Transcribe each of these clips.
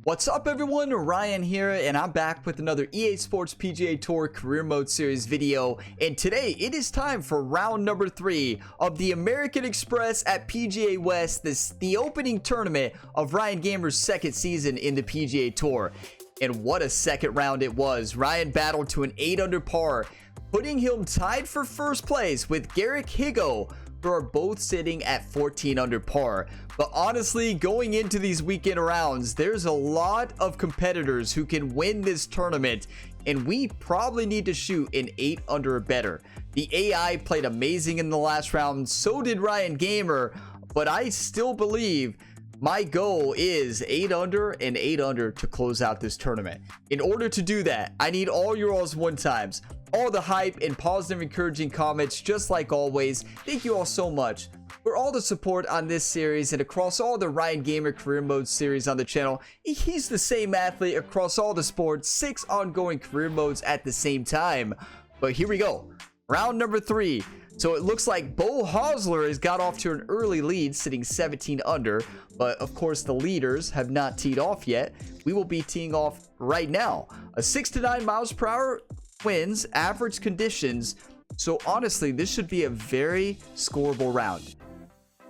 What's up everyone, Ryan here, and I'm back with another EA Sports PGA Tour Career Mode Series video, and today it is time for round number 3 of the American Express at PGA West, the opening tournament of Ryan Gamer's second season in the PGA Tour. And what a second round it was. Ryan battled to an 8 under par, putting him tied for first place with Garrick Higo, who are both sitting at 14 under par. But honestly, going into these weekend rounds, there's a lot of competitors who can win this tournament, and we probably need to shoot an 8 under or better. The AI played amazing in the last round, so did Ryan Gamer, but I still believe my goal is 8 under and 8 under to close out this tournament. In order to do that, I need all your all's one times, all the hype and positive encouraging comments, just like always. Thank you all so much for all the support on this series and across all the Ryan Gamer Career Mode series on the channel. He's the same athlete across all the sports, 6 ongoing career modes at the same time. But here we go, round number 3. So it looks like Beau Hossler has got off to an early lead, sitting 17 under, but of course the leaders have not teed off yet. We will be teeing off right now. A 6 to 9 miles per hour winds, average conditions, so honestly this should be a very scoreable round.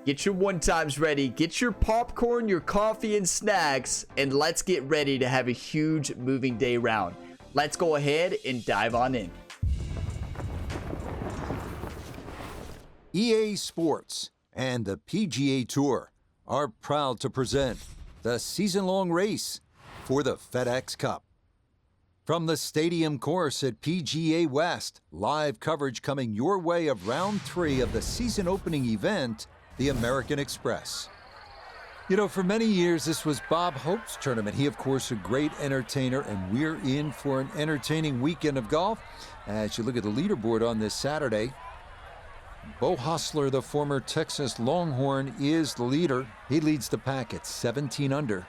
Get your one times ready, get your popcorn, your coffee and snacks, and let's get ready to have a huge moving day round. Let's go ahead and dive on in. EA Sports and the PGA Tour are proud to present the season-long race for the FedEx Cup. From the stadium course at PGA West, live coverage coming your way of round 3 of the season opening event, the American Express. You know, for many years, this was Bob Hope's tournament. He, of course, a great entertainer, and we're in for an entertaining weekend of golf. As you look at the leaderboard on this Saturday, Beau Hossler, the former Texas Longhorn, is the leader. He leads the pack at 17 under.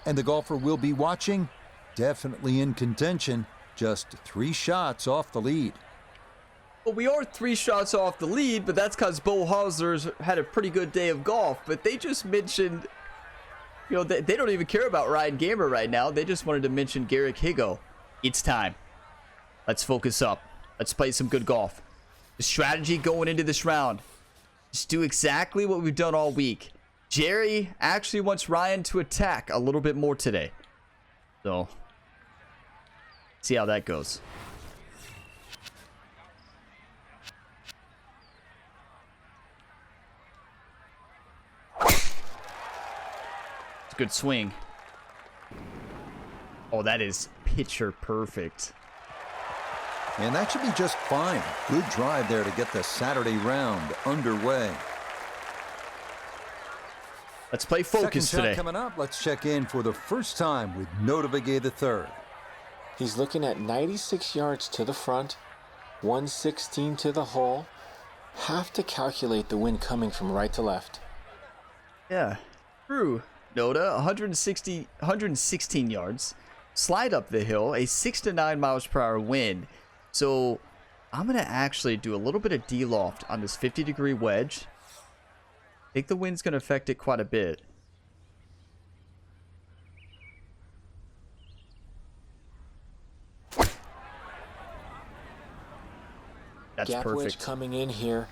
And the golfer we'll be watching, definitely in contention, just 3 shots off the lead. Well, we are 3 shots off the lead, but that's because Beau Hossler's had a pretty good day of golf. But they just mentioned, you know, they don't even care about Ryan Gamer right now. They just wanted to mention Garrick Higo. It's time. Let's focus up. Let's play some good golf. The strategy going into this round, just do exactly what we've done all week. Jerry actually wants Ryan to attack a little bit more today, so see how that goes. It's a good swing. Oh, that is picture perfect. And that should be just fine. Good drive there to get the Saturday round underway. Let's play focus Second shot today. Coming up, let's check in for the first time with Notavigay III. He's looking at 96 yards to the front, 116 to the hole. Have to calculate the wind coming from right to left. Yeah, true. Noda, 116 yards. Slide up the hill, a 6 to 9 miles per hour wind. So I'm going to actually do a little bit of D-loft on this 50-degree wedge. I think the wind's going to affect it quite a bit. That's Gap perfect. wedge coming in here.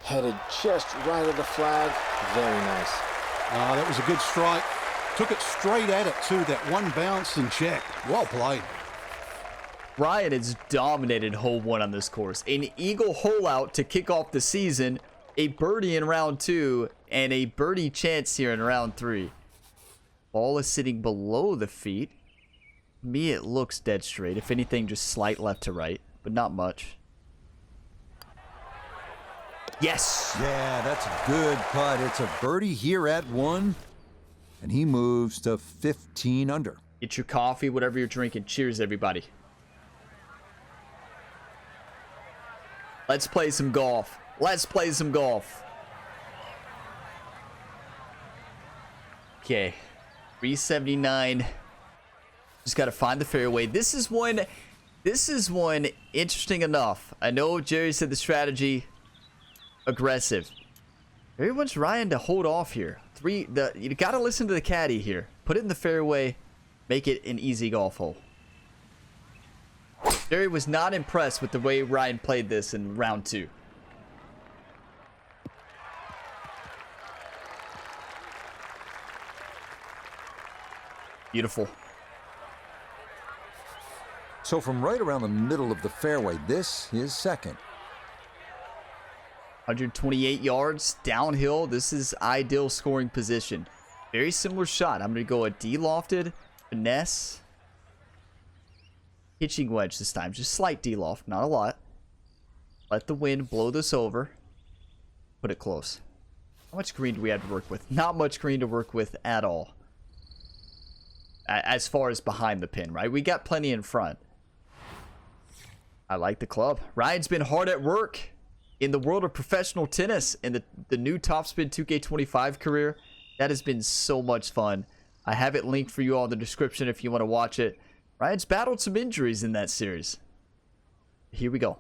Headed just right of the flag. Very nice. That was a good strike. Took it straight at it, too. That one bounce and check. Well played. Ryan has dominated hole 1 on this course. An eagle hole out to kick off the season, a birdie in round 2, and a birdie chance here in round 3. Ball is sitting below the feet. To me, it looks dead straight. If anything, just slight left to right, but not much. Yes! Yeah, that's a good putt. It's a birdie here at 1, and he moves to 15 under. Get your coffee, whatever you're drinking. Cheers, everybody. Let's play some golf. Let's play some golf. Okay. 379. Just got to find the fairway. This is one interesting enough. I know Jerry said the strategy aggressive. Maybe wants Ryan to hold off here. You got to listen to the caddy here. Put it in the fairway. Make it an easy golf hole. Jerry was not impressed with the way Ryan played this in round 2. Beautiful. So from right around the middle of the fairway, this is second. 128 yards downhill. This is ideal scoring position. Very similar shot. I'm going to go a D-lofted, finesse, pitching wedge this time. Just slight D-loft, not a lot. Let the wind blow this over. Put it close. How much green do we have to work with? Not much green to work with at all. As far as behind the pin, right? We got plenty in front. I like the club. Ryan's been hard at work in the world of professional tennis and the new Topspin 2K25 career. That has been so much fun. I have it linked for you all in the description if you want to watch it. Ryan's battled some injuries in that series. Here we go.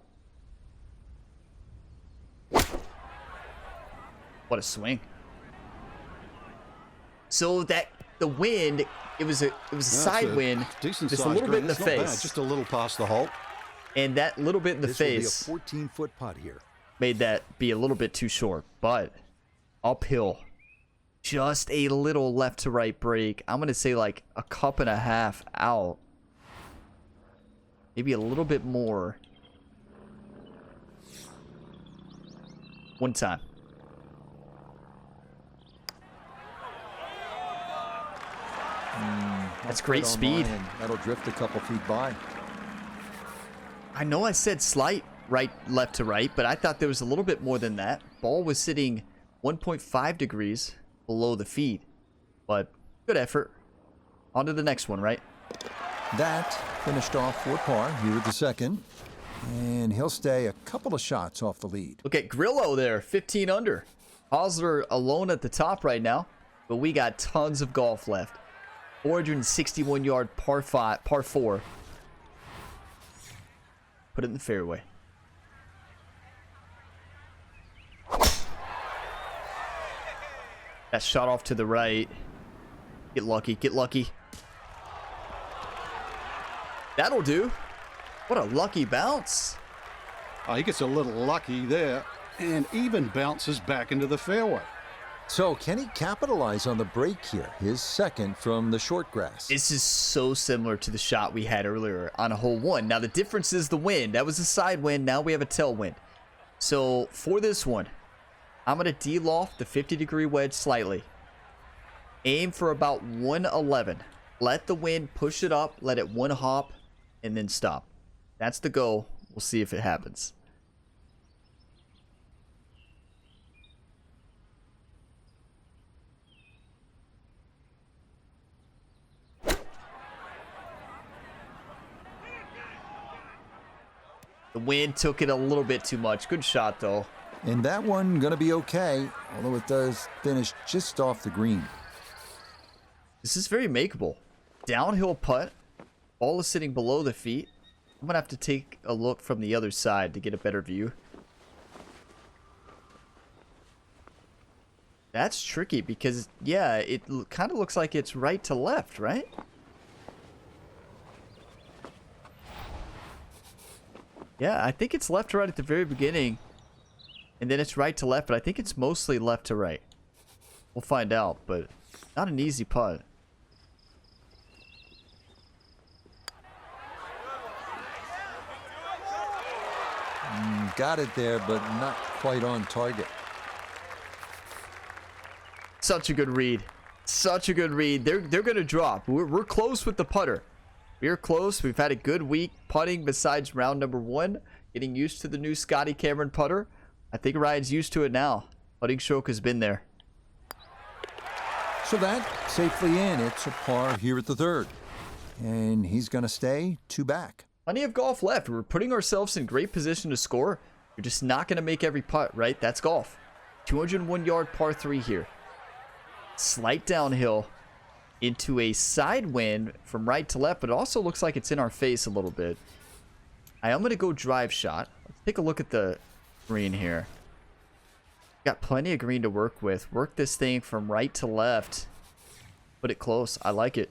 What a swing. So that the wind, it was a side wind, Decent just a size little bit in green. the It's not bad, face. just a little past the hole. And that little bit in the This face will be a 14-foot putt here. made that be a little bit too short, but uphill. Just a little left to right break. I'm going to say like a cup and a half out. Maybe a little bit more. One time. That's great Right on speed. line, and that'll drift a couple feet by. I know I said slight left to right, but I thought there was a little bit more than that. Ball was sitting 1.5 degrees below the feet, but good effort. On to the next one, right? That finished off for par here at the second. And he'll stay a couple of shots off the lead. Look at Grillo there, 15 under. Hosler alone at the top right now, but we got tons of golf left. 461 yard par 4. Put it in the fairway. That shot off to the right. Get lucky, get lucky. That'll do. What a lucky bounce. Oh, he gets a little lucky there and even bounces back into the fairway. So can he capitalize on the break here? His second from the short grass. This is so similar to the shot we had earlier on hole 1. Now the difference is the wind. That was a side wind. Now we have a tailwind. So for this one, I'm going to de-loft the 50-degree wedge slightly. Aim for about 111. Let the wind push it up. Let it one hop and then stop. That's the goal. We'll see if it happens. The wind took it a little bit too much. Good shot, though. And that one going to be okay, although it does finish just off the green. This is very makeable. Downhill putt. Ball is sitting below the feet. I'm going to have to take a look from the other side to get a better view. That's tricky because, yeah, it kind of looks like it's right to left, right? Yeah, I think it's left to right at the very beginning. And then it's right to left, but I think it's mostly left to right. We'll find out, but not an easy putt. Got it there, but not quite on target. Such a good read. Such a good read. They're going to drop. We're close with the putter. We're close. We've had a good week putting besides round number 1. Getting used to the new Scotty Cameron putter. I think Ryan's used to it now. Putting stroke has been there. So that safely in. It's a par here at the third. And he's going to stay 2 back. Plenty of golf left. We're putting ourselves in great position to score. You're just not going to make every putt, right? That's golf. 201 yard par 3 here. Slight downhill into a side wind from right to left, but it also looks like it's in our face a little bit. I'm going to go drive shot. Let's take a look at the green here. Got plenty of green to work with. Work this thing from right to left. Put it close. I like it.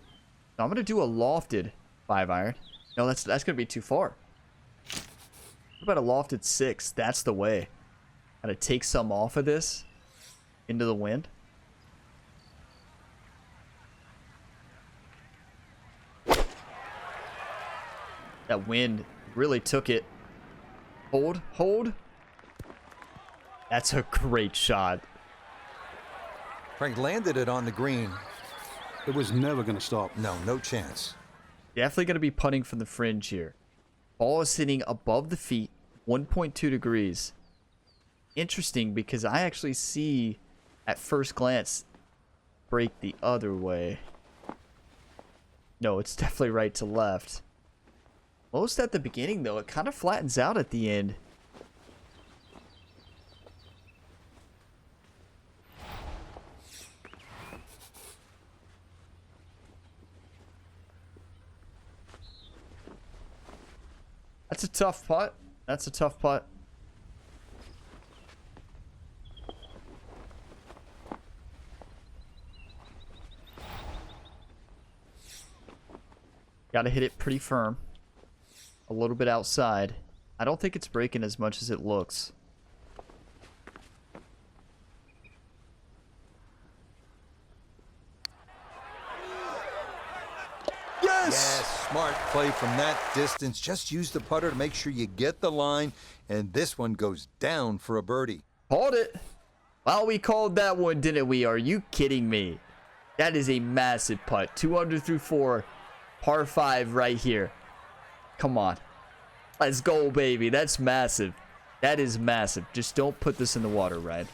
So I'm going to do a lofted 5-iron. No, that's going to be too far. What about a lofted 6? That's the way. Got to take some off of this into the wind. That wind really took it. Hold, hold. That's a great shot. Frank landed it on the green. It was never going to stop. No chance. Definitely going to be putting from the fringe here. Ball is sitting above the feet, 1.2 degrees. Interesting because I actually see at first glance break the other way. No, it's definitely right to left. Most at the beginning though, it kind of flattens out at the end. That's a tough putt. That's a tough putt. Got to hit it pretty firm. A little bit outside. I don't think it's breaking as much as it looks. Yes, smart play from that distance. Just use the putter to make sure you get the line, and this one goes down for a birdie. Called it. Well, we called that one, didn't we? Are you kidding me? That is a massive putt. 2 under through 4. Par 5 right here. Come on. Let's go, baby. That's massive. That is massive. Just don't put this in the water, Ryan.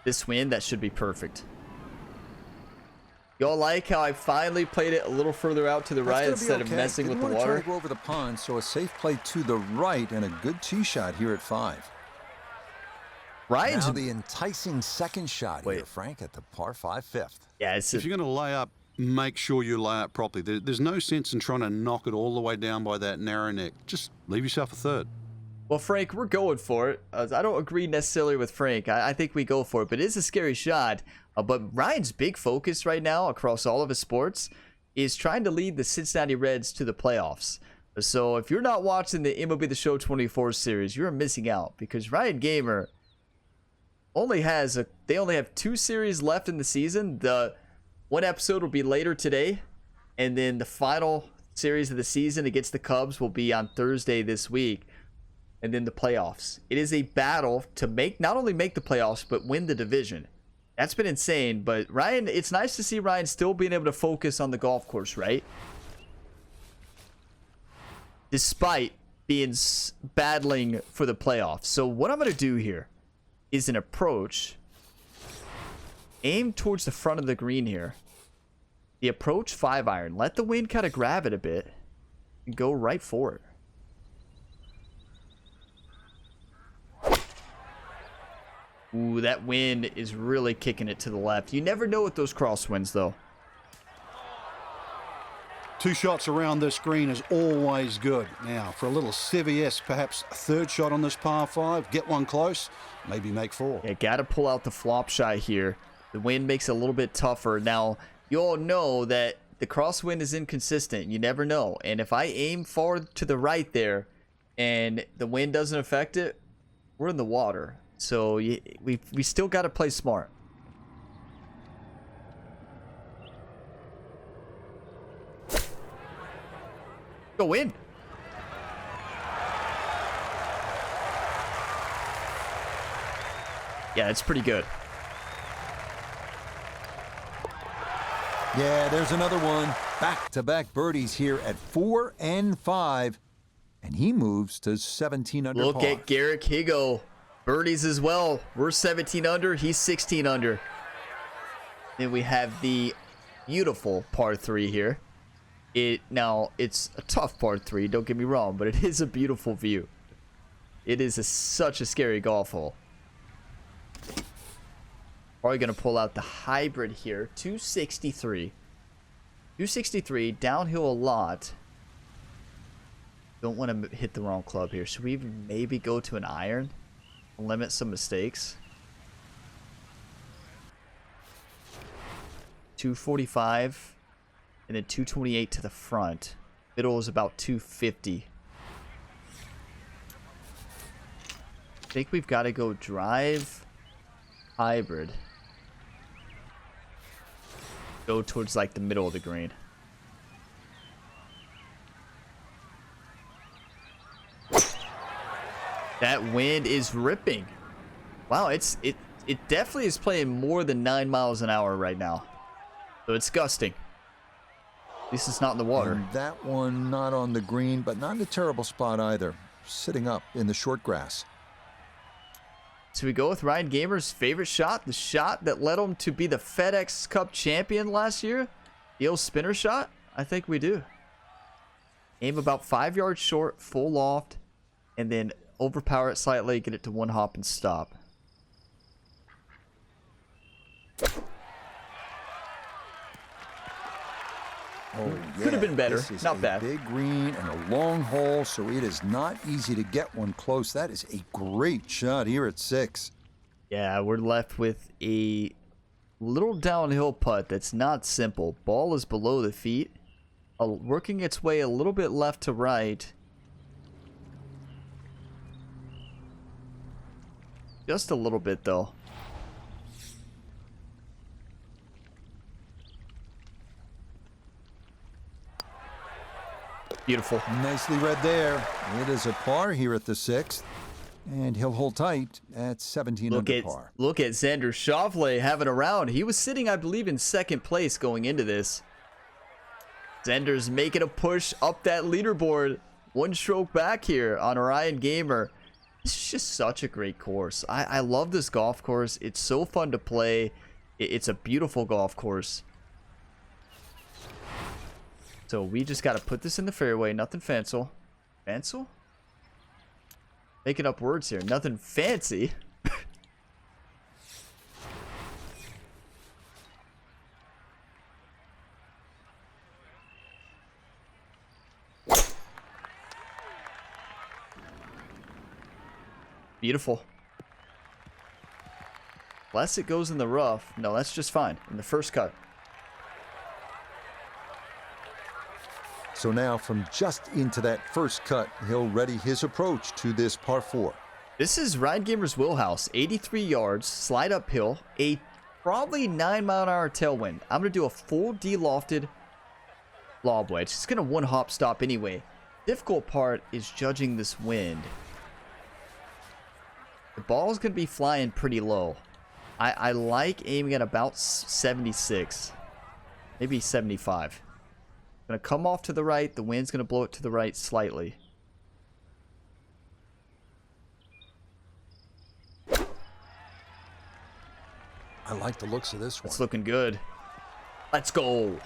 This wind, that should be perfect. Y'all like how I finally played it a little further out to the right instead of messing with the water? Try to go over the pond, so a safe play to the right and a good tee shot here at 5. Ryan's now the enticing second shot here, Frank, at the par 5 fifth. Yeah, it's if you're going to lay up, make sure you lay up properly. There's no sense in trying to knock it all the way down by that narrow neck. Just leave yourself a third. Well, Frank, we're going for it. I don't agree necessarily with Frank. I think we go for it, but it is a scary shot. But Ryan's big focus right now across all of his sports is trying to lead the Cincinnati Reds to the playoffs. So if you're not watching the MLB The Show 24 series, you're missing out because Ryan Gamer only has they only have 2 series left in the season. The one episode will be later today, and then the final series of the season against the Cubs will be on Thursday this week. And then the playoffs. It is a battle to not only make the playoffs, but win the division. That's been insane. But Ryan, it's nice to see Ryan still being able to focus on the golf course, right? Despite being battling for the playoffs. So what I'm going to do here is an approach. Aim towards the front of the green here. The approach 5-iron. Let the wind kind of grab it a bit. And go right for it. Ooh, that wind is really kicking it to the left. You never know with those crosswinds, though. 2 shots around this green is always good. Now, for a little CVS, perhaps a third shot on this par 5. Get one close, maybe make 4. Yeah, got to pull out the flop shot here. The wind makes it a little bit tougher. Now, you all know that the crosswind is inconsistent. You never know. And if I aim far to the right there and the wind doesn't affect it, we're in the water. So we still got to play smart. Go in. Yeah, it's pretty good. Yeah, there's another one. Back-to-back birdies here at 4 and 5. And he moves to 17 under Look par. at Garrick Higo. Birdies as well. We're 17 under. He's 16 under. Then we have the beautiful par 3 here. Now, it's a tough par 3. Don't get me wrong, but it is a beautiful view. It is such a scary golf hole. Probably going to pull out the hybrid here. 263. 263. Downhill a lot. Don't want to hit the wrong club here. Should we maybe go to an iron? Limit some mistakes. 245 and then 228 to the front. Middle is about 250. I think we've got to go drive, hybrid. Go towards like the middle of the green. That wind is ripping. Wow, it definitely is playing more than 9 miles an hour right now. So it's gusting. At least it's not in the water. And that one not on the green, but not in a terrible spot either. Sitting up in the short grass. So we go with Ryan Gamer's favorite shot, the shot that led him to be the FedEx Cup champion last year. The old spinner shot? I think we do. Aim about 5 yards short, full loft, and then overpower it slightly, get it to one hop and stop. Oh, yeah. Could have been better. This is Not a bad. Big green and a long hole, so it is not easy to get one close. That is a great shot here at 6. Yeah, we're left with a little downhill putt that's not simple. Ball is below the feet, working its way a little bit left to right. Just a little bit, though. Beautiful. Nicely read there. It is a par here at the 6th. And he'll hold tight at 17 under par. Look at Xander Schauffele having a round. He was sitting, I believe, in second place going into this. Xander's making a push up that leaderboard. One stroke back here on Ryan Gamer. This is just such a great course. I love this golf course. It's so fun to play. It's a beautiful golf course. So we just got to put this in the fairway. Nothing fanciful. Fanciful? Making up words here. Nothing fancy. Beautiful. Unless it goes in the rough. No, that's just fine. In the first cut. So now from just into that first cut, he'll ready his approach to this par 4. This is Ryan Gamer's wheelhouse. 83 yards, slide uphill, a probably 9-mile-an-hour tailwind. I'm going to do a full de-lofted lob wedge. It's going to one hop stop anyway. Difficult part is judging this wind. The ball's going to be flying pretty low. I like aiming at about 76, maybe 75. Going to come off to the right. The wind's going to blow it to the right slightly. I like the looks of this one. It's looking good. Let's go.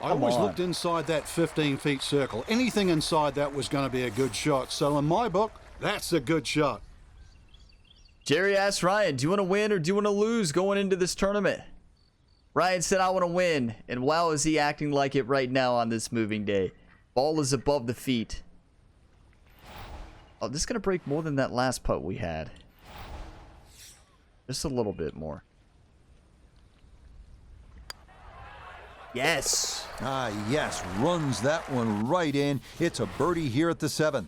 I always looked inside that 15 feet circle. Anything inside that was going to be a good shot. So in my book, that's a good shot. Jerry asked Ryan, do you want to win or do you want to lose going into this tournament? Ryan said, I want to win. And wow, is he acting like it right now on this moving day. Ball is above the feet. Oh, this is going to break more than that last putt we had. Just a little bit more. Yes. Ah, yes. Runs that one right in. It's a birdie here at the 7th.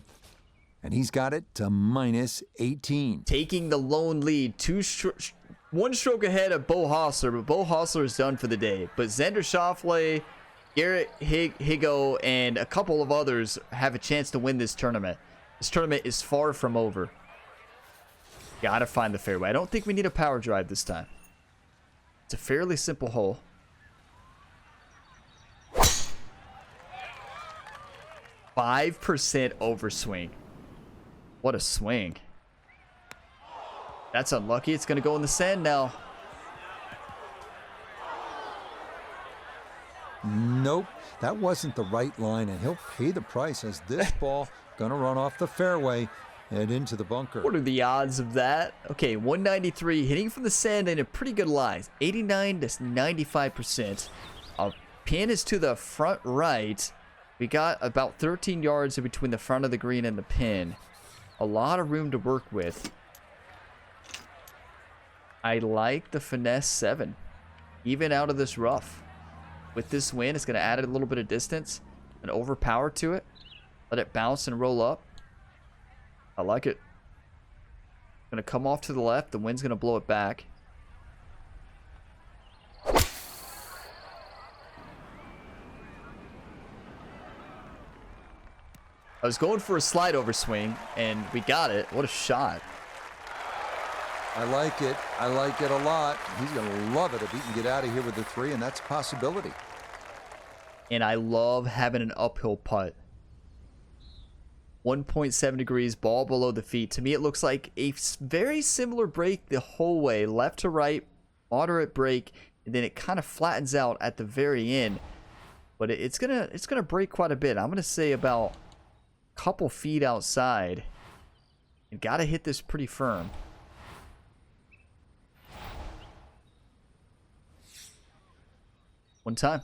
And he's got it to minus 18. Taking the lone lead. One stroke ahead of Bo Hostler, but Bo Hostler is done for the day. But Xander Schauffele, Garrett Higo, and a couple of others have a chance to win this tournament. This tournament is far from over. Gotta find the fairway. I don't think we need a power drive this time. It's a fairly simple hole. %5 overswing. What a swing. That's unlucky. It's going to go in the sand now. Nope, that wasn't the right line, and he'll pay the price as this ball going to run off the fairway and into the bunker. What are the odds of that? Okay, 193, hitting from the sand in a pretty good lie. 89 to 95%. Pin is to the front right. We got about 13 yards in between the front of the green and the pin. A lot of room to work with. I like the finesse 7. Even out of this rough. With this wind, it's going to add a little bit of distance and overpower to it. Let it bounce and roll up. I like it. Going to come off to the left. The wind's going to blow it back. I was going for a slide over swing, and we got it. What a shot. I like it. I like it a lot. He's going to love it if he can get out of here with the 3, and that's a possibility. And I love having an uphill putt. 1.7 degrees, ball below the feet. To me, it looks like a very similar break the whole way. Left to right, moderate break, and then it kind of flattens out at the very end. But it's gonna break quite a bit. I'm gonna say about a couple feet outside. You gotta hit this pretty firm. One time.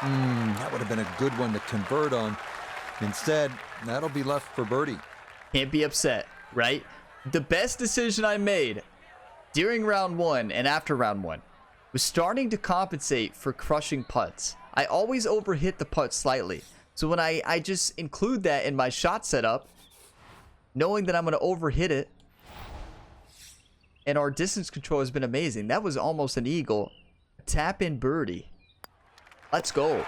That would have been a good one to convert on. Instead, that'll be left for birdie. Can't be upset, right? The best decision I made during round 1 and after round 1 was starting to compensate for crushing putts. I always overhit the putt slightly. So when I just include that in my shot setup, knowing that I'm going to overhit it, and our distance control has been amazing. That was almost an eagle. Tap in birdie. Let's go.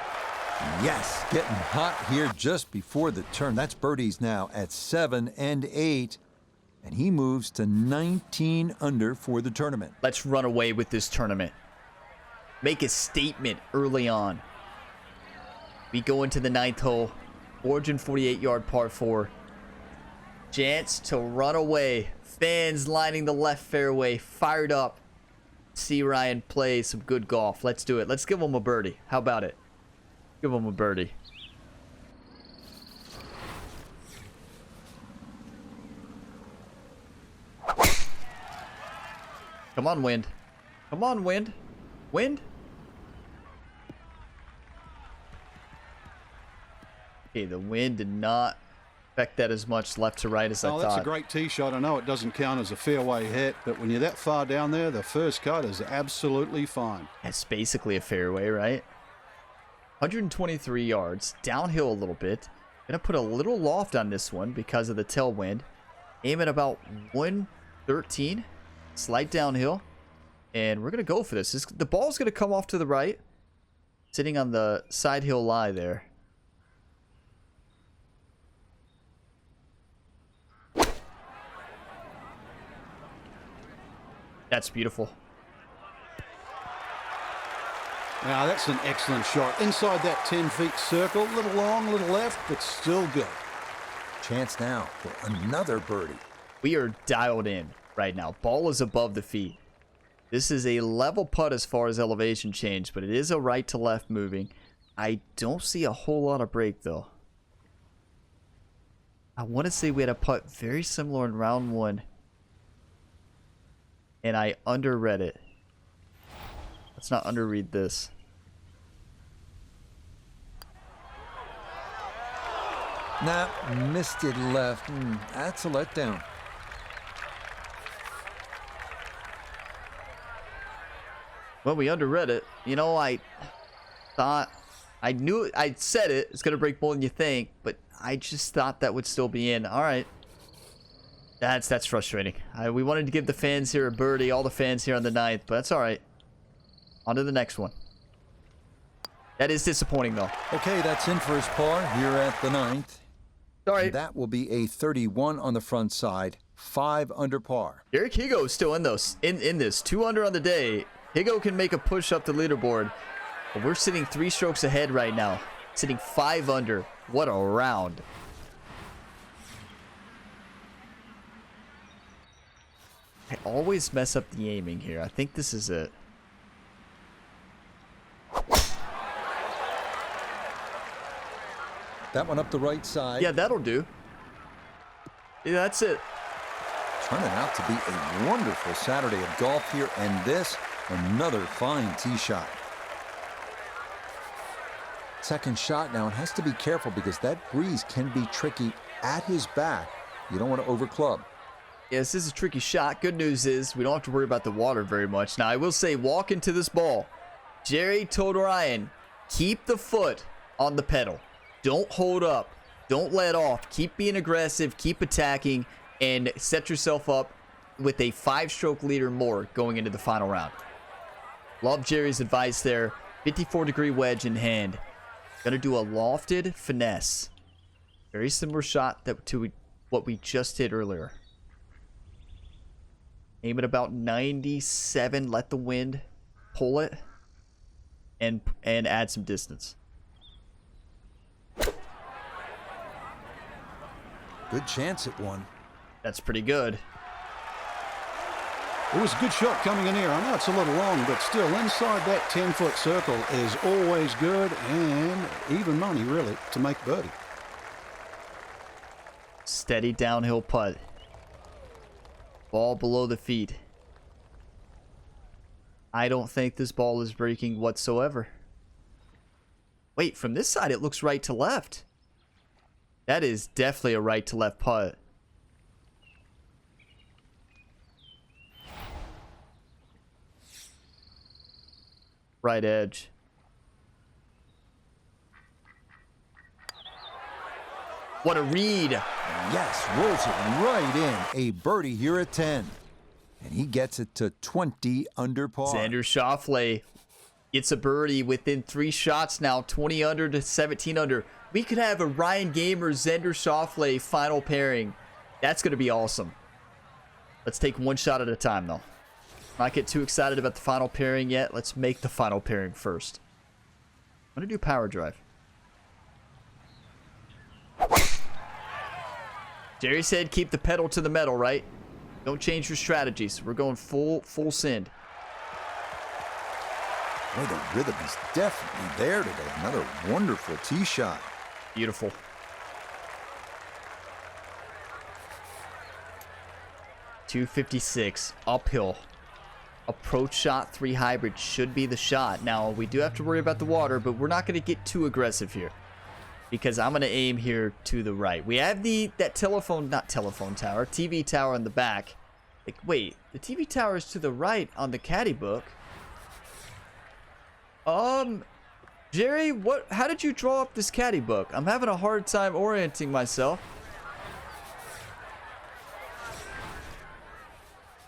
Yes, getting hot here just before the turn. That's birdies now at 7 and 8. And he moves to 19 under for the tournament. Let's run away with this tournament. Make a statement early on. We go into the 9th hole. 448-yard par 4. Chance to run away. Fans lining the left fairway. Fired up. See Ryan play some good golf. Let's do it. Let's give him a birdie. How about it? Give him a birdie. Come on, wind. Come on, wind. Wind. Okay, the wind did not affect that as much left to right as I thought. That's a great tee shot. I know it doesn't count as a fairway hit, but when you're that far down there, the first cut is absolutely fine. It's basically a fairway, right? 123 yards, downhill a little bit. Gonna put a little loft on this one because of the tailwind. Aim at about 113, slight downhill, and we're gonna go for this. The ball's gonna come off to the right, sitting on the side hill lie there. That's beautiful. Now that's an excellent shot. Inside that 10 feet circle, a little long, a little left, but still good. Chance now for another birdie. We are dialed in right now. Ball is above the feet. This is a level putt as far as elevation change, but it is a right to left moving. I don't see a whole lot of break though. I want to say we had a putt very similar in round 1. And I underread it. Let's not underread this. Nah, missed it left. That's a letdown. Well, we underread it. You know, I thought, I knew, I said it. It's going to break more than you think. But I just thought that would still be in. All right. That's frustrating. We wanted to give the fans here a birdie, all the fans here on the 9th, but that's all right. On to the next one. That is disappointing, though. Okay, that's in for his par here at the 9th. All right. And that will be a 31 on the front side, 5 under par. Eric Higo is still in those in this 2 under on the day. Higo can make a push up the leaderboard, but we're sitting 3 strokes ahead right now, sitting 5 under. What a round! I always mess up the aiming here. I think this is it. That one up the right side. Yeah, that'll do. Yeah, that's it. turning out to be a wonderful Saturday of golf here, and this, another fine tee shot. Second shot now, and has to be careful because that breeze can be tricky at his back. You don't want to overclub. Yes, this is a tricky shot. Good news is we don't have to worry about the water very much. Now, I will say, walk into this ball. Jerry told Ryan, keep the foot on the pedal. Don't hold up. Don't let off. Keep being aggressive. Keep attacking. And set yourself up with a 5-stroke lead or more going into the final round. Love Jerry's advice there. 54-degree wedge in hand. Gonna do a lofted finesse. Very similar shot to what we just did earlier. Aim at about 97. Let the wind pull it. And add some distance. Good chance at one. That's pretty good. It was a good shot coming in here. I know it's a little long, but still inside that 10-foot circle is always good, and even money, really, to make birdie. Steady downhill putt. Ball below the feet. I don't think this ball is breaking whatsoever. Wait, from this side it looks right to left. That is definitely a right to left putt. Right edge. What a read. Yes, rolls it right in. A birdie here at 10. And he gets it to 20 under par. Xander Schauffele gets a birdie within 3 shots now. 20 under to 17 under. We could have a Ryan Gamer, Xander Schauffele final pairing. That's going to be awesome. Let's take one shot at a time, though. Not get too excited about the final pairing yet. Let's make the final pairing first. I'm going to do power drive. Jerry said keep the pedal to the metal, right? Don't change your strategies. We're going full send. Boy, the rhythm is definitely there today. Another wonderful tee shot. Beautiful. .256 uphill. Approach shot 3 hybrid should be the shot. Now, we do have to worry about the water, but we're not going to get too aggressive here. Because I'm going to aim here to the right. We have that TV tower in the back. Like, wait, the TV tower is to the right on the caddy book. Jerry, how did you draw up this caddy book? I'm having a hard time orienting myself.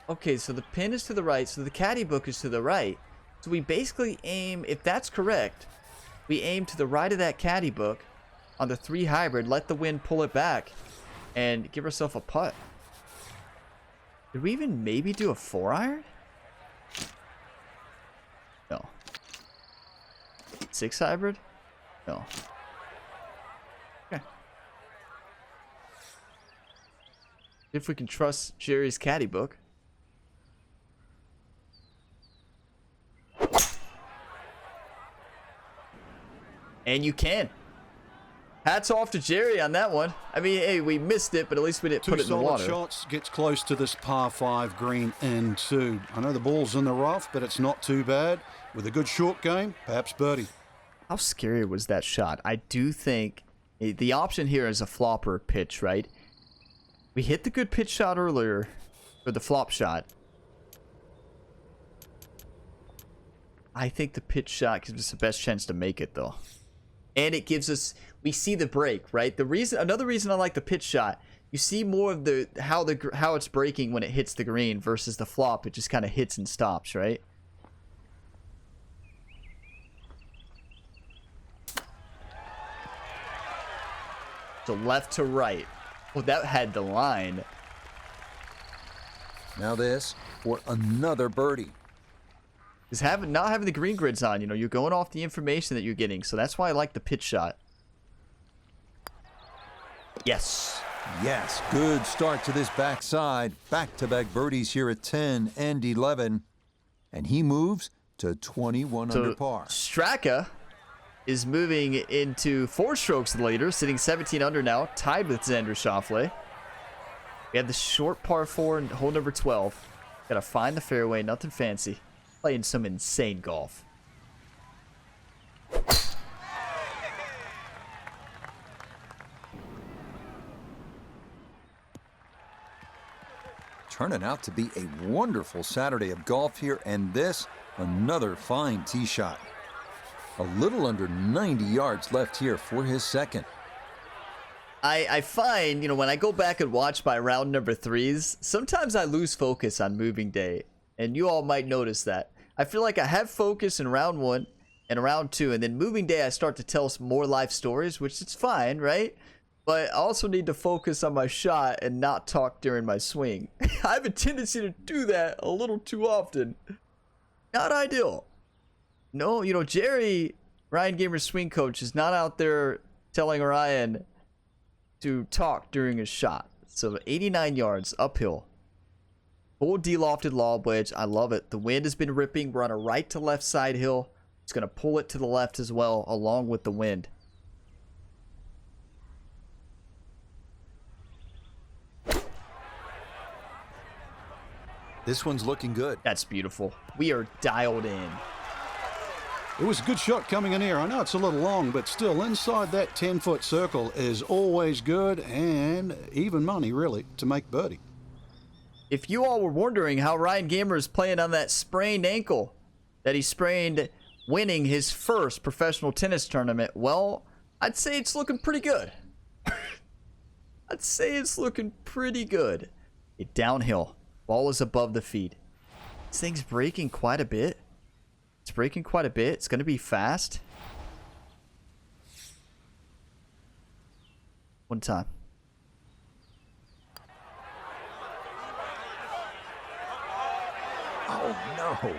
Okay, so the pin is to the right, so the caddy book is to the right. So we basically aim, if that's correct, we aim to the right of that caddy book on the 3 hybrid, let the wind pull it back, and give ourselves a putt. Did we even maybe do a 4-iron? No. 6 hybrid? No. Okay. If we can trust Jerry's caddy book. And you can. Hats off to Jerry on that one. I mean, hey, we missed it, but at least we didn't put it in the water. 2 solid shots, gets close to this par 5 green in 2. I know the ball's in the rough, but it's not too bad. With a good short game, perhaps birdie. How scary was that shot? I do think the option here is a flopper pitch, right? We hit the good pitch shot earlier, or the flop shot. I think the pitch shot gives us the best chance to make it, though. And it gives us, we see the break, right? Another reason I like the pitch shot, you see more of how it's breaking when it hits the green versus the flop. It just kind of hits and stops, right? So left to right. Well, that had the line. Now this for another birdie. Because not having the green grids on, you're going off the information that you're getting. So that's why I like the pitch shot. Yes. Yes, good start to this backside. Back-to-back birdies here at 10 and 11. And he moves to 21 under par. Straka is moving into 4 strokes later, sitting 17 under now, tied with Xander Schauffele. We have the short par 4 and hole number 12. Gotta find the fairway, nothing fancy. Playing some insane golf. Turning out to be a wonderful Saturday of golf here, and this, another fine tee shot. A little under 90 yards left here for his second. I find, you know, when I go back and watch my round number 3s, sometimes I lose focus on moving day. And you all might notice that. I feel like I have focus in round 1 and round 2, and then moving day I start to tell some more life stories, which is fine, right? But I also need to focus on my shot and not talk during my swing. I have a tendency to do that a little too often. Not ideal. No, you know, Jerry, Ryan Gamer's swing coach, is not out there telling Ryan to talk during his shot. So 89 yards uphill. Full de-lofted lob wedge. I love it. The wind has been ripping. We're on a right to left side hill. It's going to pull it to the left as well, along with the wind. This one's looking good. That's beautiful. We are dialed in. It was a good shot coming in here. I know it's a little long, but still inside that 10-foot circle is always good, and even money, really, to make birdie. If you all were wondering how Ryan Gamer is playing on that sprained ankle that he sprained winning his first professional tennis tournament, well, I'd say it's looking pretty good. I'd say it's looking pretty good. It downhill. Ball is above the feet. This thing's breaking quite a bit. It's breaking quite a bit. It's going to be fast. One time. Oh, no.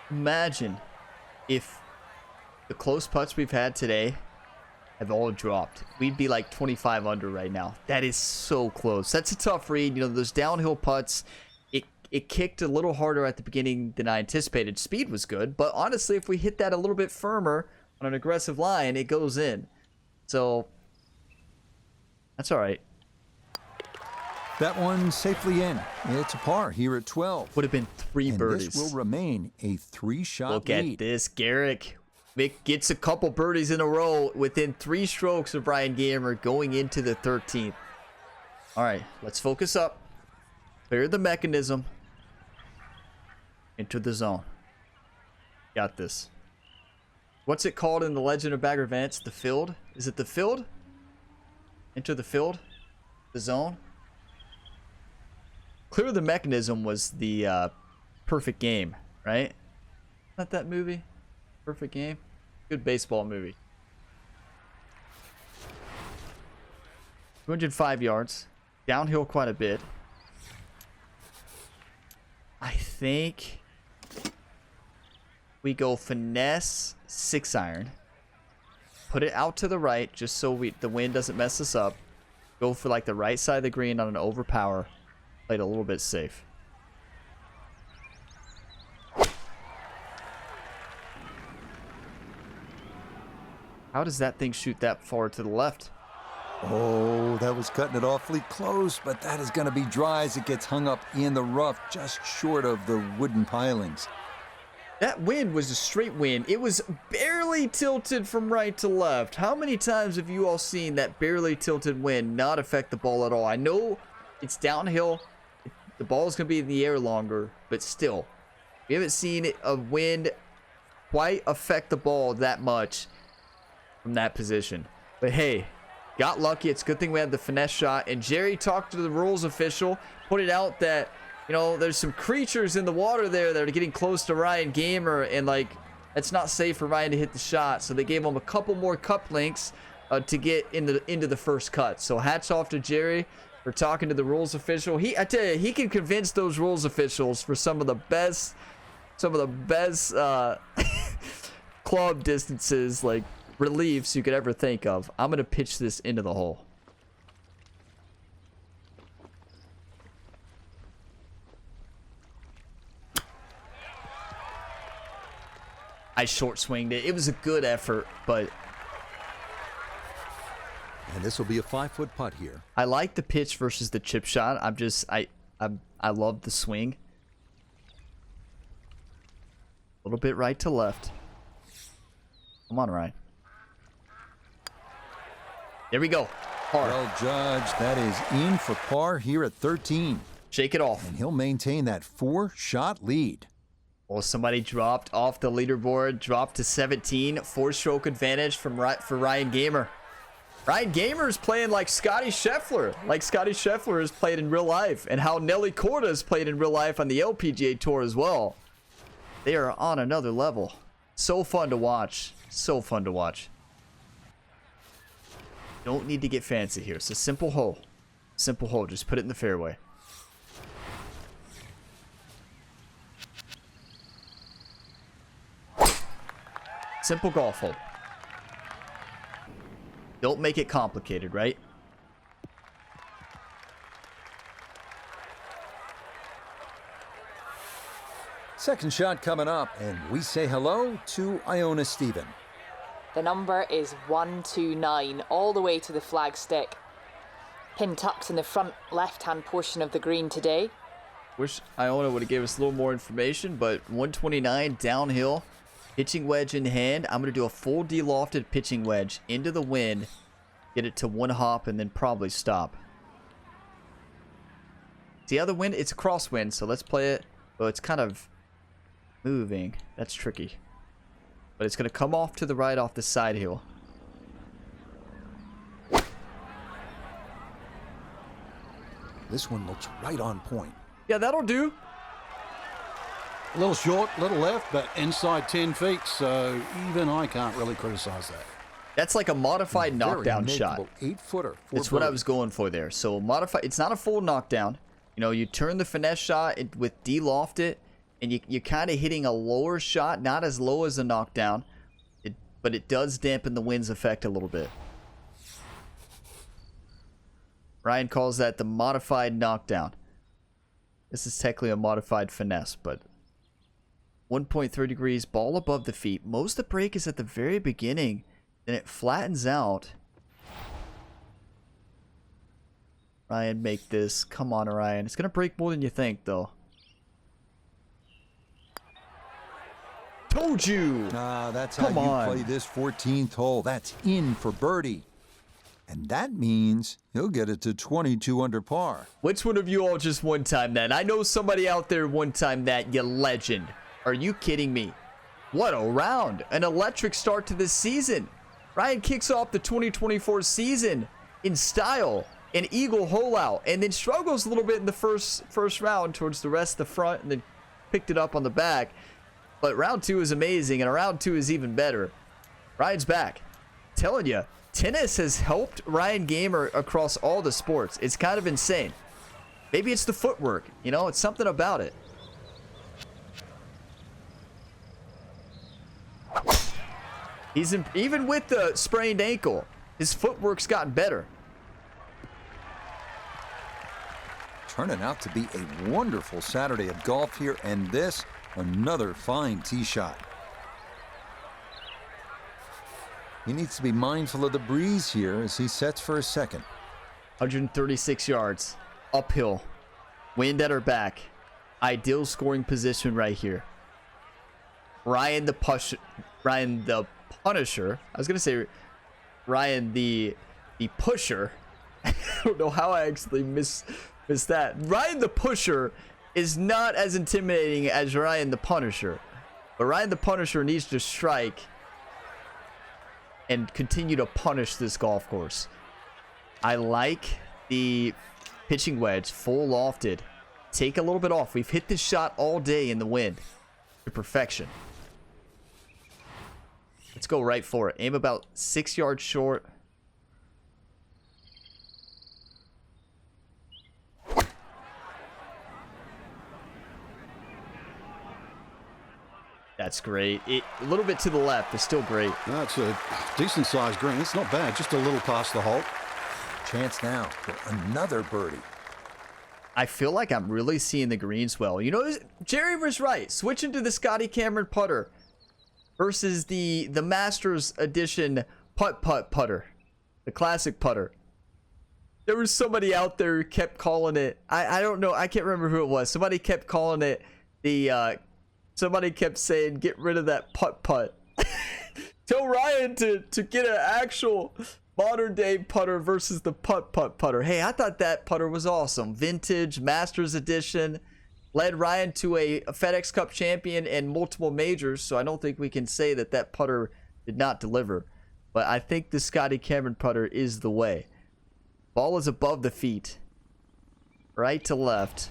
Imagine if the close putts we've had today have all dropped. We'd be like 25 under right now. That is so close. That's a tough read. You know, those downhill putts, it kicked a little harder at the beginning than I anticipated. Speed was good, but honestly, if we hit that a little bit firmer on an aggressive line, it goes in. So, that's all right. That one safely in. It's a par here at 12. Would have been 3 And birdies. this will remain a 3-shot Look lead. at this, Garrick. Mick gets a couple birdies in a row within 3 strokes of Ryan Gamer going into the 13th. All right, let's focus up. Clear the mechanism. Enter the zone. Got this. What's it called in the Legend of Bagger Vance? The field? Is it the field? Enter the field? The zone? Clear the mechanism was the perfect game, right? Not that movie? Perfect game? Good baseball movie. 205 yards. Downhill quite a bit. I think we go finesse 6-iron. Put it out to the right just so the wind doesn't mess us up. Go for like the right side of the green on an overpower. Play it a little bit safe. How does that thing shoot that far to the left? Oh, that was cutting it awfully close, but that is going to be dry as it gets hung up in the rough, just short of the wooden pilings. That wind was a straight wind. It was barely tilted from right to left. How many times have you all seen that barely tilted wind not affect the ball at all? I know it's downhill. The ball is going to be in the air longer, but still, we haven't seen a wind quite affect the ball that much from that position. But hey, got lucky. It's a good thing we had the finesse shot. And Jerry talked to the rules official, pointed out that, you know, there's some creatures in the water there that are getting close to Ryan Gamer, and like, it's not safe for Ryan to hit the shot. So they gave him a couple more cup links to get into the first cut. So hats off to Jerry for talking to the rules official. I tell you, he can convince those rules officials for some of the best club distances, like reliefs you could ever think of. I'm gonna pitch this into the hole. I short swinged it. It was a good effort, but And this will be a 5-foot putt here. I like the pitch versus the chip shot. I love the swing. A little bit right to left. Come on, Ryan. There we go. Par. Well judged. That is in for par here at 13. Shake it off. And he'll maintain that 4-shot lead. Well, somebody dropped off the leaderboard, dropped to 17. 4-stroke advantage for Ryan Gamer. Ryan Gamer is playing like Scotty Scheffler. Like Scotty Scheffler has played in real life. And how Nelly Korda has played in real life on the LPGA Tour as well. They are on another level. So fun to watch. So fun to watch. Don't need to get fancy here. It's a simple hole. Simple hole. Just put it in the fairway. Simple golf hole. Don't make it complicated, right? Second shot coming up, and we say hello to Iona Stephen. The number is 129, all the way to the flag stick. Pin tucked in the front left-hand portion of the green today. Wish Iona would have gave us a little more information, but 129 downhill, pitching wedge in hand. I'm going to do a full de-lofted pitching wedge into the wind, get it to one hop, and then probably stop. See how the wind? It's a crosswind, so let's play it. Well, it's kind of moving. That's tricky. But it's going to come off to the right off the side hill. This one looks right on point. Yeah, that'll do. A little short, little left, but inside 10 feet, so even I can't really criticize that. That's like a modified knockdown shot. 8-footer. That's what I was going for there. So modified. It's not a full knockdown. You know, you turn the finesse shot with de-loft it, and you're kind of hitting a lower shot, not as low as a knockdown, but it does dampen the wind's effect a little bit. Ryan calls that the modified knockdown. This is technically a modified finesse, but 1.3 degrees, ball above the feet. Most of the break is at the very beginning, then it flattens out. Ryan, make this. Come on, Ryan. It's going to break more than you think, though. Told you! That's how you play this 14th hole. That's in for birdie. And that means he'll get it to 22 under par. Which one of you all just one-time that? I know somebody out there one-time that, you legend. Are you kidding me? What a round. An electric start to this season. Ryan kicks off the 2024 season in style. An eagle hole out. And then struggles a little bit in the first round towards the rest of the front. And then picked it up on the back. But round 2 is amazing. And round 2 is even better. Ryan's back. Telling you. Tennis has helped Ryan Gamer across all the sports. It's kind of insane. Maybe it's the footwork. You know, it's something about it. He's even with the sprained ankle, his footwork's gotten better. Turning out to be a wonderful Saturday of golf here, and this, another fine tee shot. He needs to be mindful of the breeze here as he sets for a second. 136 yards, uphill, wind at our back. Ideal scoring position right here. Ryan the Punisher. I was gonna say Ryan the Pusher. I don't know how I actually missed that. Ryan the Pusher is not as intimidating as Ryan the Punisher, but Ryan the Punisher needs to strike and continue to punish this golf course. I like the pitching wedge, full lofted. Take a little bit off. We've hit this shot all day in the wind to perfection. Let's go right for it. Aim about 6 yards short. That's great. A little bit to the left is still great. That's a decent sized green. It's not bad. Just a little past the hole. Chance now for another birdie. I feel like I'm really seeing the greens well. You know, Jerry was right. Switching to the Scotty Cameron putter versus the Masters Edition putter. The classic putter. There was somebody out there who kept calling it. I don't know. I can't remember who it was. Somebody kept calling it the. Somebody kept saying, "Get rid of that putt." Tell Ryan to get an actual modern day putter versus the putter. Hey, I thought that putter was awesome. Vintage, Masters edition. Led Ryan to a FedEx Cup champion and multiple majors. So I don't think we can say that putter did not deliver. But I think the Scotty Cameron putter is the way. Ball is above the feet. Right to left.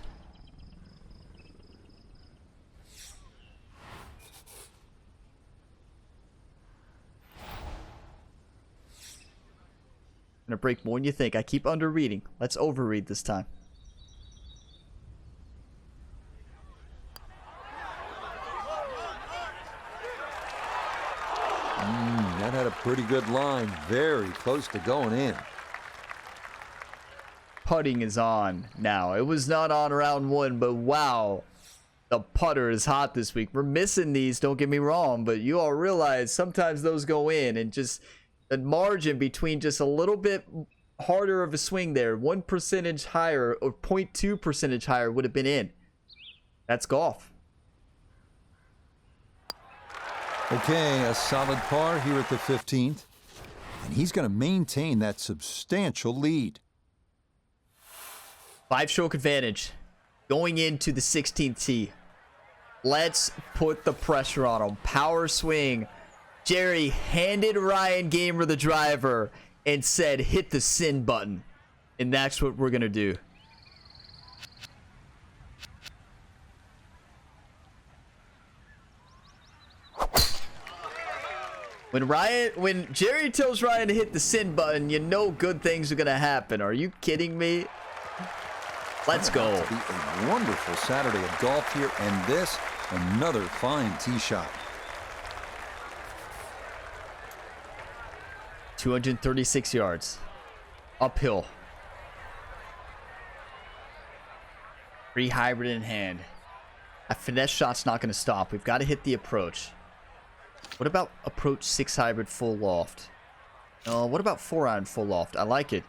Gonna break more than you think. I keep under reading. Let's overread this time. That had a pretty good line. Very close to going in. Putting is on now. It was not on round one, but wow. The putter is hot this week. We're missing these, don't get me wrong, but you all realize sometimes those go in, and just the margin between just a little bit harder of a swing there, 1% higher or 0.2% higher would have been in. That's golf. Okay, a solid par here at the 15th. And he's going to maintain that substantial lead. 5-stroke advantage going into the 16th tee. Let's put the pressure on him. Power swing. Jerry handed Ryan Gamer the driver and said, hit the send button. And that's what we're going to do. When Jerry tells Ryan to hit the send button, you know good things are going to happen. Are you kidding me? Let's go. It's going to be a wonderful Saturday of golf here, and this, another fine tee shot. 236 yards. Uphill. Free hybrid in hand. A finesse shot's not going to stop. We've got to hit the approach. What about approach 6 hybrid full loft? What about 4-iron full loft? I like it.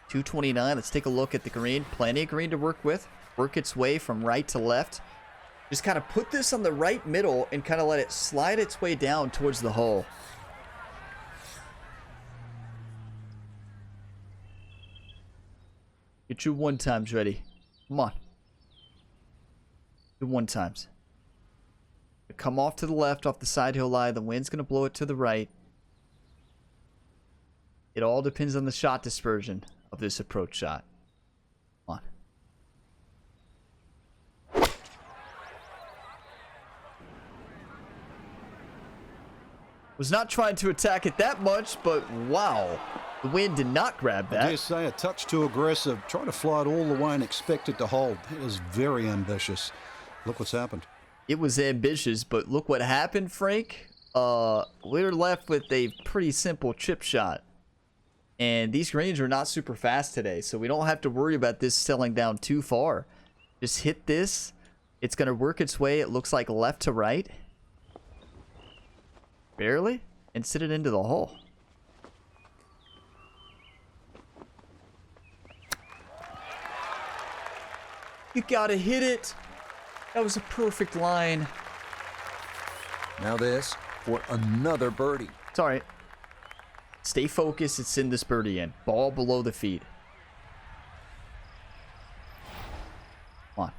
229. Let's take a look at the green. Plenty of green to work with. Work its way from right to left. Just kind of put this on the right middle and kind of let it slide its way down towards the hole. Get your 1-times ready. Come on. Your 1-times. Come off to the left, off the side hill lie. The wind's going to blow it to the right. It all depends on the shot dispersion of this approach shot. Come on. Was not trying to attack it that much, but wow. The wind did not grab that. I dare say a touch too aggressive. Try to fly it all the way and expect it to hold. It was very ambitious. Look what's happened. It was ambitious, but look what happened, Frank. We're left with a pretty simple chip shot. And these greens are not super fast today, so we don't have to worry about this selling down too far. Just hit this. It's going to work its way, it looks like, left to right. Barely. And sit it into the hole. You got to hit it. That was a perfect line. Now this for another birdie. It's all right. Stay focused and send this birdie in. Ball below the feet. Come on.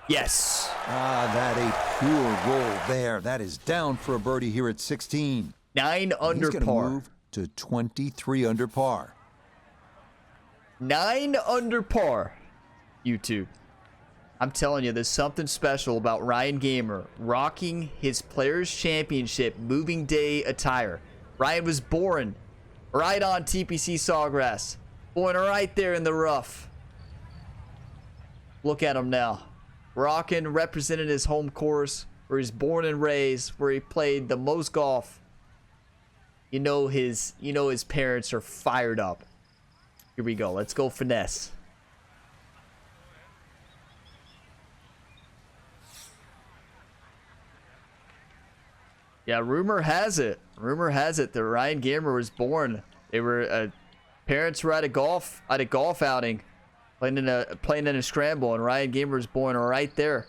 Yes. That a pure roll there. That is down for a birdie here at 16. 9 under He's going to par. move to 23 under par. 9 under par. YouTube. I'm telling you, there's something special about Ryan Gamer rocking his Players Championship moving day attire. Ryan was born right on TPC Sawgrass. Born right there in the rough. Look at him now. Rocking, representing his home course, where he's born and raised, where he played the most golf. You know his parents are fired up. Here we go. Let's go finesse. Yeah, rumor has it that Ryan Gamer was born. They were parents were at a golf outing, playing in a scramble, and Ryan Gamer was born right there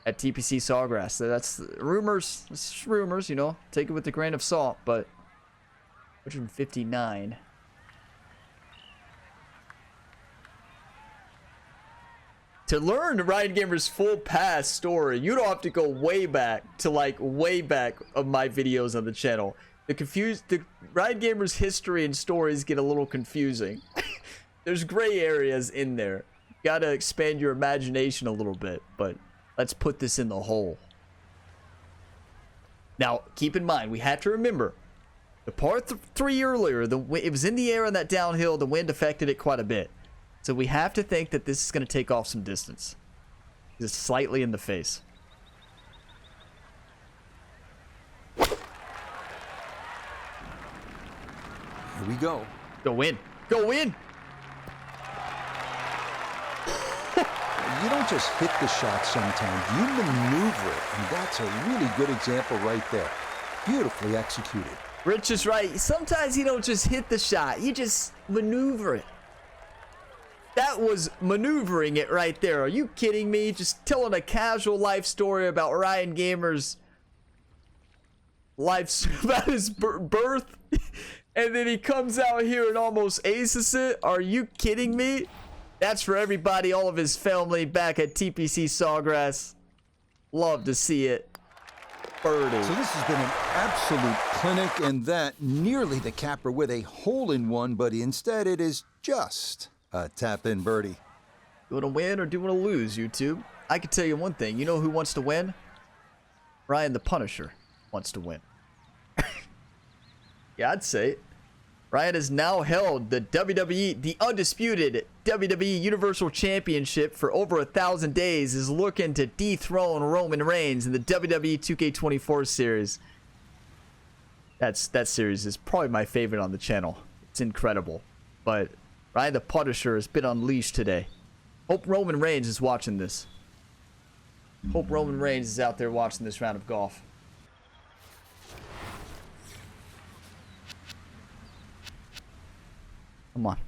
at TPC Sawgrass. So that's rumors. It's just rumors, you know. Take it with a grain of salt. But 159. To learn Ryan Gamer's full past story, you don't have to go way back to way back of my videos on the channel. The Ryan Gamer's history and stories get a little confusing. There's gray areas in there. You gotta expand your imagination a little bit, but let's put this in the hole. Now, keep in mind, we have to remember the par 3 earlier, it was in the air on that downhill. The wind affected it quite a bit. So we have to think that this is going to take off some distance. Just slightly in the face. Here we go. Go in. Go in. You don't just hit the shot sometimes. You maneuver it. And that's a really good example right there. Beautifully executed. Rich is right. Sometimes you don't just hit the shot. You just maneuver it. That was maneuvering it right there. Are you kidding me? Just telling a casual life story about Ryan Gamer's life, about his birth, and then he comes out here and almost aces it. Are you kidding me? That's for everybody, all of his family back at TPC Sawgrass. Love to see it. Birdie. So this has been an absolute clinic, and that nearly the capper with a hole-in-one, but instead it is just a tap-in birdie. You want to win or do you want to lose, YouTube? I can tell you one thing. You know who wants to win? Ryan the Punisher wants to win. Yeah, I'd say it. Ryan has now held the WWE, the undisputed WWE Universal Championship for over 1,000 days, is looking to dethrone Roman Reigns in the WWE 2K24 series. That series is probably my favorite on the channel. It's incredible. But Ryan the Punisher has been unleashed today. Hope Roman Reigns is watching this. Hope Roman Reigns is out there watching this round of golf. Come on.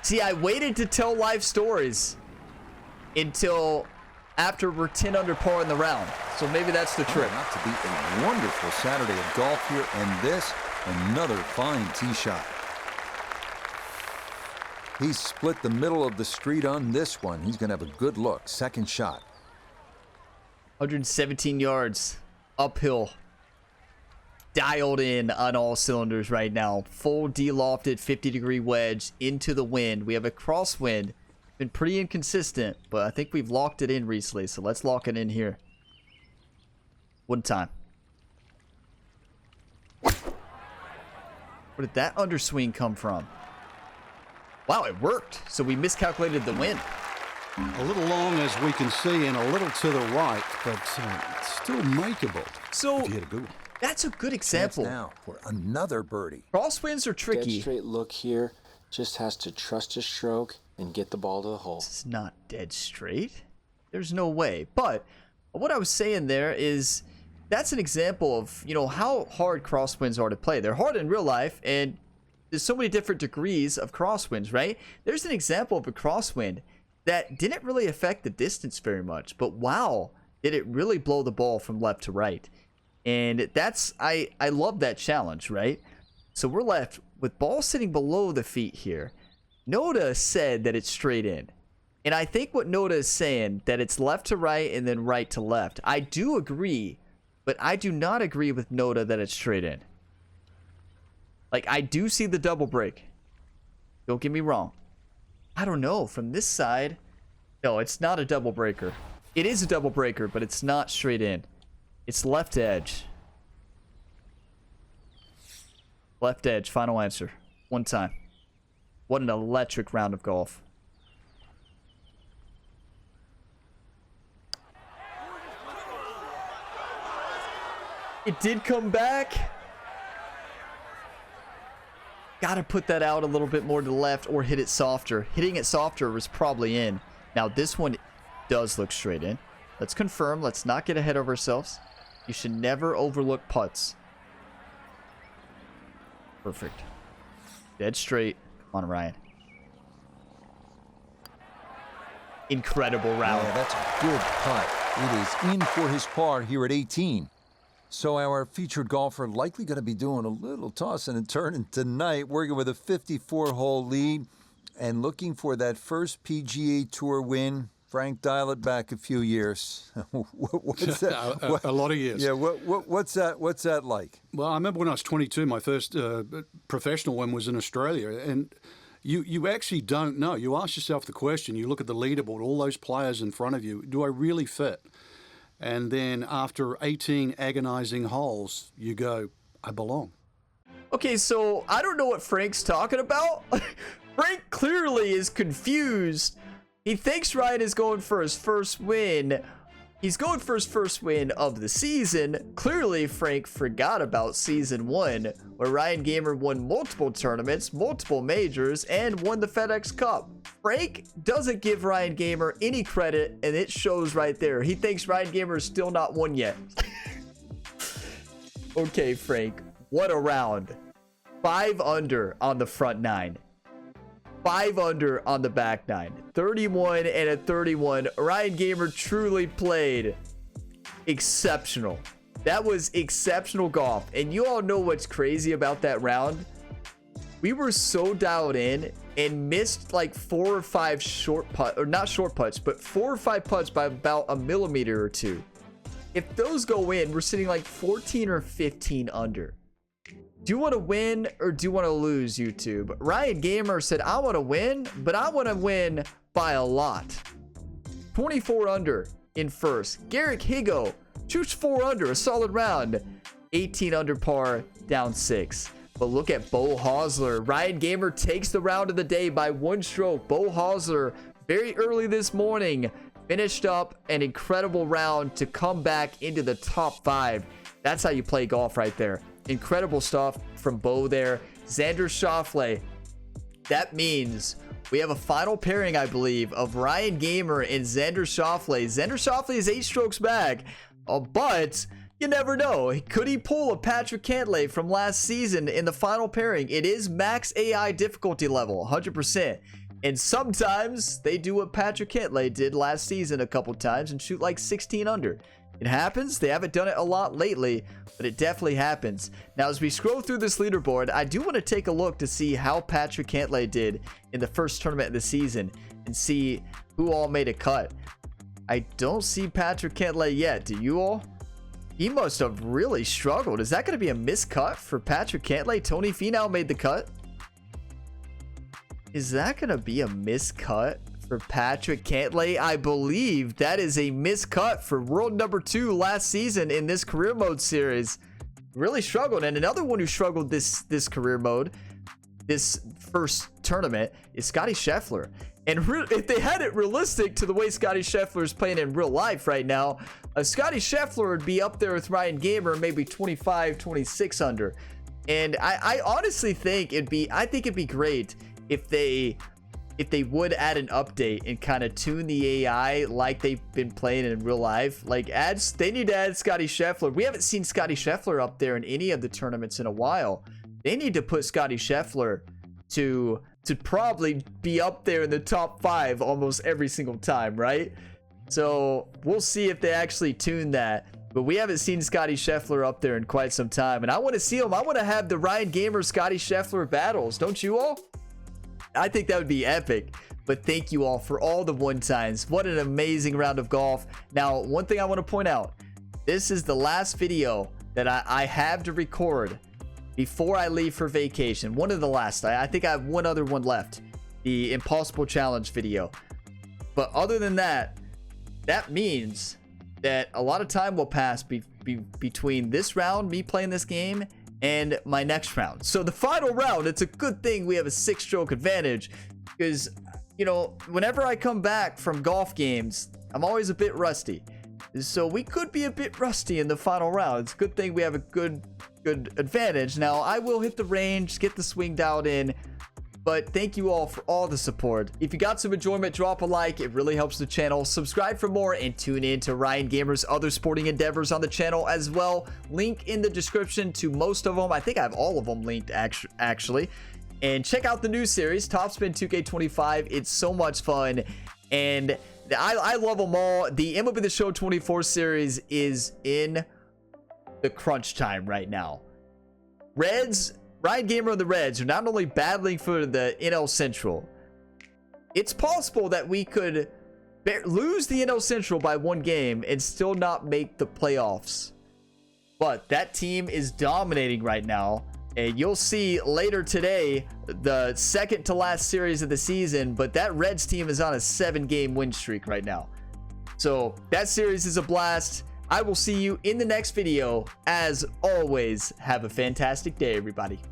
See, I waited to tell life stories until after we're 10 under par in the round. So maybe that's the trick. Not to be a wonderful Saturday of golf here, and this, another fine tee shot. He's split the middle of the street on this one. He's going to have a good look. Second shot. 117 yards. Uphill. Dialed in on all cylinders right now. Full de-lofted 50-degree wedge into the wind. We have a crosswind. Been pretty inconsistent, but I think we've locked it in recently, so let's lock it in here. One time. Where did that underswing come from? Wow, it worked. So we miscalculated the wind. A little long as we can see and a little to the right, but still makeable. So If you hit a good one. that's a good example. Now for another birdie. Crosswinds are Dead tricky. straight look here. Just has to trust his stroke and get the ball to the hole. It's not dead straight. There's no way. But what I was saying there is that's an example of, you know, how hard crosswinds are to play. They're hard in real life, and there's so many different degrees of crosswinds, right? There's an example of a crosswind that didn't really affect the distance very much, but wow, did it really blow the ball from left to right. And that's, I love that challenge, right? So we're left with ball sitting below the feet here. Noda said that it's straight in. And I think what Noda is saying, that it's left to right and then right to left. I do agree, but I do not agree with Noda that it's straight in. Like, I do see the double break. Don't get me wrong. I don't know. From this side, no, it's not a double breaker. It is a double breaker, but it's not straight in. It's left edge. Left edge, final answer. One time. What an electric round of golf. It did come back. Gotta put that out a little bit more to the left or hit it softer. Hitting it softer was probably in. Now this one does look straight in. Let's confirm. Let's not get ahead of ourselves. You should never overlook putts. Perfect. Dead straight. Come on, Ryan. Incredible round. Yeah, that's a good putt. It is in for his par here at 18. So our featured golfer likely going to be doing a little tossing and turning tonight, working with a 54-hole lead and looking for that first PGA Tour win. Frank, dial it back a few years. What's that? A lot of years. Yeah, what's that like? Well, I remember when I was 22, my first professional one was in Australia, and you actually don't know. You ask yourself the question, you look at the leaderboard, all those players in front of you, do I really fit? And then after 18 agonizing holes, you go, I belong. Okay, so I don't know what Frank's talking about. Frank clearly is confused. He thinks Ryan is going for his first win. He's going for his first win of the season. Clearly, Frank forgot about season 1, where Ryan Gamer won multiple tournaments, multiple majors, and won the FedEx Cup. Frank doesn't give Ryan Gamer any credit, and it shows right there. He thinks Ryan Gamer is still not won yet. Okay, Frank, what a round. 5 under on the front 9. 5 under on the back 9. 31 and a 31. Ryan Gamer truly played exceptional. That was exceptional golf. And you all know what's crazy about that round? We were so dialed in and missed like 4 or 5 short putts, or not short putts, but 4 or 5 putts by about a millimeter or 2. If those go in, we're sitting like 14 or 15 under. Do you want to win or do you want to lose, YouTube? Ryan Gamer said, I want to win, but I want to win by a lot. 24 under in first. Garrick Higo shoots 4 under, a solid round. 18 under par, down 6. But look at Bo Hosler. Ryan Gamer takes the round of the day by 1 stroke. Bo Hosler, very early this morning, finished up an incredible round to come back into the top 5. That's how you play golf right there. Incredible stuff from Bo there. Xander Schauffele. That means we have a final pairing, I believe, of Ryan Gamer and Xander Schauffele. Xander Schauffele is 8 strokes back, but you never know. Could he pull a Patrick Cantlay from last season in the final pairing? It is max AI difficulty level, 100%. And sometimes they do what Patrick Cantlay did last season a couple times and shoot like 16 under. It happens. They haven't done it a lot lately, but it definitely happens. Now, as we scroll through this leaderboard, I do want to take a look to see how Patrick Cantlay did in the first tournament of the season and see who all made a cut. I don't see Patrick Cantlay yet. Do you all? He must have really struggled. Is that going to be a miscut for Patrick Cantlay? Tony Finau made the cut. Is that going to be a miscut for Patrick Cantlay? I believe that is a miscut for world number 2 last season in this career mode series. Really struggled. And another one who struggled this career mode, this first tournament, is Scotty Scheffler. And if they had it realistic to the way Scotty Scheffler is playing in real life right now, Scotty Scheffler would be up there with Ryan Gamer, maybe 25, 26 under. And I honestly think it'd be great if they would add an update and kind of tune the AI like they've been playing in real life. Like, they need to add Scotty Scheffler. We haven't seen Scotty Scheffler up there in any of the tournaments in a while. They need to put Scotty Scheffler to probably be up there in the top 5 almost every single time, right? So we'll see if they actually tune that. But we haven't seen Scotty Scheffler up there in quite some time. And I want to see him. I want to have the Ryan Gamer Scotty Scheffler battles. Don't you all? I think that would be epic. But thank you all for all the 1-times. What an amazing round of golf. Now, one thing I want to point out. This is the last video that I have to record before I leave for vacation. One of the last. I think I have one other one left. The Impossible Challenge video. But other than that, that means that a lot of time will pass between this round, me playing this game, and my next round. So the final round, it's a good thing we have a 6-stroke advantage, because, you know, whenever I come back from golf games, I'm always a bit rusty. So we could be a bit rusty in the final round. It's a good thing we have a good advantage. Now, I will hit the range, get the swing dialed in, But thank you all for all the support. If you got some enjoyment, drop a like. It really helps the channel. Subscribe for more and tune in to Ryan Gamer's other sporting endeavors on the channel as well. Link in the description to most of them. I think I have all of them linked actually. And check out the new series, Topspin 2K25. It's so much fun. And I love them all. The MLB The Show 24 series is in the crunch time right now. Ryan Gamer and the Reds are not only battling for the NL Central, it's possible that we could lose the NL Central by 1 game and still not make the playoffs. But that team is dominating right now. And you'll see later today the second to last series of the season, but that Reds team is on a 7-game win streak right now. So that series is a blast. I will see you in the next video. As always, have a fantastic day, everybody.